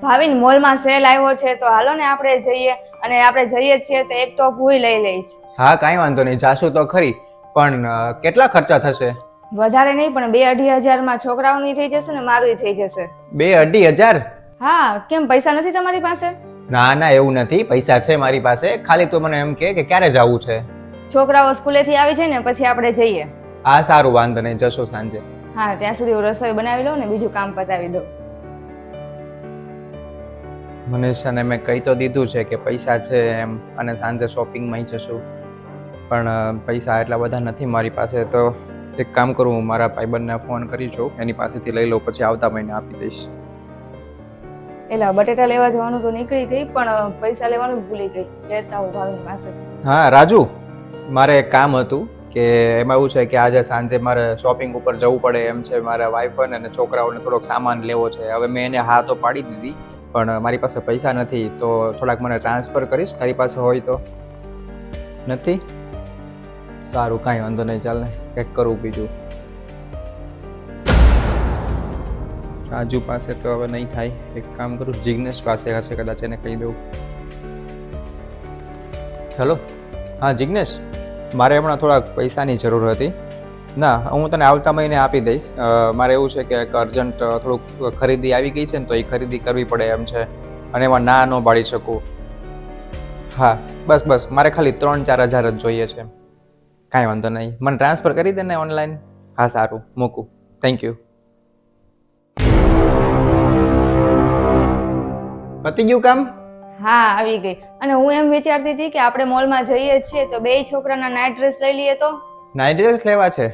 ભાવિન મોલમાં સેલ આવ્યો છે તો હાલો ને આપણે જઈએ. અને આપણે જઈએ જ છીએ તો એક ટોપ હું લઈ લઈશ. હા કાંઈ વાંધો નહીં, જાશું તો ખરી, પણ કેટલા ખર્ચા થશે? વધારે નહીં, પણ 2-2.5 હજારમાં છોકરાઓની થઈ જશે ને મારું થઈ જશે. 2-2.5 હજાર? હા, કેમ પૈસા નથી તમારી પાસે? ના ના એવું નથી, પૈસા છે મારી પાસે. ખાલી તું મને એમ કે ક્યારે જવું છે? છોકરાઓ સ્કૂલેથી આવી જાય ને પછી આપણે જઈએ. હા સારું, વાંધો નહીં, જશું સાંજે. હા, ત્યાં સુધી હું રસોઈ બનાવી લઉં ને બીજું કામ પતાવી દઉં. મનીષાને મેં કહી તો દીધું છે કે પૈસા છે એમ, અને સાંજે શોપિંગમાં જશું, પણ પૈસા એટલા બધા નથી મારી પાસે. તો એક કામ કરું, હું મારા ભાઈબંધને ફોન કરી જોઉં, એની પાસેથી લઈ લઉં, પછી આવતા મહિને આપી દઈશ. એલા બટેટા લેવા જવાનું તો નીકળી ગઈ, પણ પૈસા લેવાનું જ ભૂલી ગઈ. લેતા હું ભાવિન પાસેથી. હા રાજુ, મારે એક કામ હતું કે એમાં એવું છે કે આજે સાંજે મારે શોપિંગ ઉપર જવું પડે એમ છે. મારા વાઈફ અને છોકરાઓને થોડોક સામાન લેવો છે. હવે મેં એને હા તો પાડી દીધી, પણ મારી પાસે પૈસા નથી, તો થોડાક મને ટ્રાન્સફર કરીશ? તારી પાસે હોય તો? નથી? સારું, કાંઈ વાંધો નહીં, ચાલ ને કંઈક કરું બીજું. રાજુ પાસે તો હવે નહીં થાય, એક કામ કરું, જિગ્નેશ પાસે હશે કદાચ, એને કહી દઉં. હેલો, હા જિગ્નેશ, મારે હમણાં થોડાક પૈસાની જરૂર હતી. ના, હું તને આવતા મહિને આપી દઈશ. મારે એવું છે કે અર્જન્ટ થોડુંક ખરીદી આવી ગઈ છે ને, તો એ ખરીદી કરવી પડે એમ છે, અને એમાં ના ન પાડી શકું. હા બસ બસ, મારે ખાલી 3-4 હજાર જ જોઈએ છે. કાંઈ વાંધો નહીં, મને ટ્રાન્સફર કરી દે ને ઓનલાઈન. હા સારું, મૂકું, થેન્ક યુ. પતી ગયું કામ? હા, આવી ગઈ. અને હું એમ વિચારતી હતી કે આપણે મોલમાં જઈએ જ છીએ તો બેય છોકરાના નાઇટ ડ્રેસ લઈ લઈએ તો. નાઇટ ડ્રેસ લેવા છે?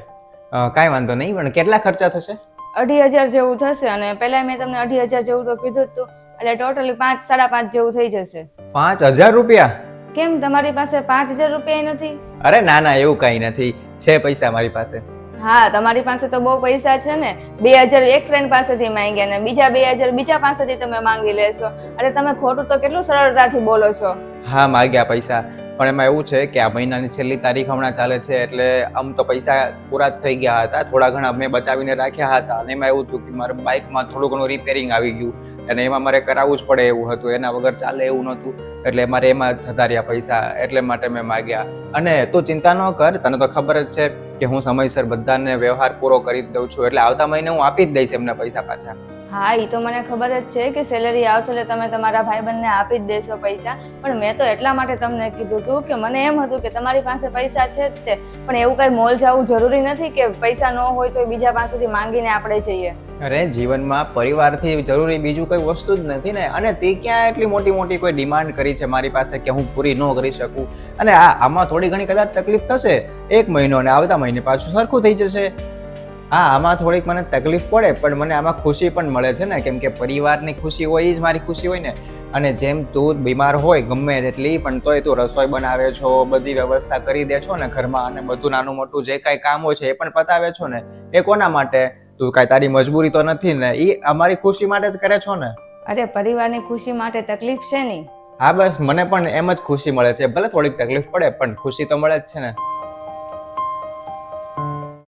કાંઈ વાંધો નહીં, પણ કેટલા ખર્ચા થશે? 2,500 જેવું થશે. અને પહેલા મેં તમને 2,500 જેવું તો કીધું જ હતું, એટલે ટોટલી 5-5.5 જેવું થઈ જશે. 5,000 રૂપિયા? કેમ, તમારી પાસે 5,000 રૂપિયા નથી? અરે ના ના, એવું કાંઈ નથી, છે પૈસા મારી પાસે. હા, તમારી પાસે તો બહુ પૈસા છે ને. 2,000 એક ફ્રેન્ડ પાસેથી માંગ્યા ને બીજા 2,000 બીજા પાસેથી તમે માંગી લેશો. અરે તમે ખોટું તો કેટલું સરળતાથી બોલો છો. હા માગ્યા પૈસા, પણ એમાં એવું છે કે આ મહિનાની છેલ્લી તારીખ હમણાં ચાલે છે, એટલે આમ તો પૈસા પૂરા જ થઈ ગયા હતા. થોડા ઘણા મેં બચાવીને રાખ્યા હતા, અને એમાં એવું હતું કે મારા બાઇકમાં થોડું ઘણું રિપેરિંગ આવી ગયું, અને એમાં મારે કરાવવું જ પડે એવું હતું. એના વગર ચાલે એવું નહોતું, એટલે મારે એમાં જતા રહ્યા પૈસા, એટલે માટે મેં માગ્યા. અને તું ચિંતા ન કર, તને તો ખબર જ છે કે હું સમયસર બધાને વ્યવહાર પૂરો કરી જ દઉં છું, એટલે આવતા મહિને હું આપી જ દઈશ એમને પૈસા પાછા. હા, એ તો મને ખબર જ છે કે સેલેરી આવશે એટલે તમે તમારા ભાઈબંધને આપી જ દેશો પૈસા. પણ મેં તો એટલા માટે તમને કીધું હતું કે મને એમ હતું કે તમારી પાસે પૈસા છે જ તે, પણ એવું કઈ મોલ જવું જરૂરી નથી કે પૈસા ન હોય તો બીજા પાસેથી માંગીને આપણે જઈએ. અરે જીવનમાં પરિવારથી જરૂરી બીજું કોઈ વસ્તુ જ નથી ને. અને તે ક્યાં એટલી મોટી મોટી કોઈ ડિમાન્ડ કરી છે મારી પાસે કે હું પૂરી ન કરી શકું. અને આમાં થોડી ઘણી કદાચ તકલીફ થશે, 1 મહિનો ને આવતા મહિને પાછું સરખું થઈ જશે. હા, આમાં થોડીક મને તકલીફ પડે, પણ મને આમાં ખુશી પણ મળે છે ને, કેમ કે પરિવારની ખુશી હોય એ જ મારી ખુશી હોય ને. અને જેમ તું બીમાર હોય ગમે તેટલી, પણ તોય તું રસોઈ બનાવે છો, બધી વ્યવસ્થા કરી દે છો ને ઘરમાં, અને બધું નાનું મોટું જે કાંઈ કામ હોય છે એ પણ પતાવે છો ને, એ કોના માટે? તું કાંઈ તારી મજબૂરી તો નથી ને, એ અમારી ખુશી માટે જ કરે છો ને. અરે પરિવારની ખુશી માટે તકલીફ છે નહીં. હા બસ, મને પણ એમ જ ખુશી મળે છે, ભલે થોડીક તકલીફ પડે પણ ખુશી તો મળે જ છે ને.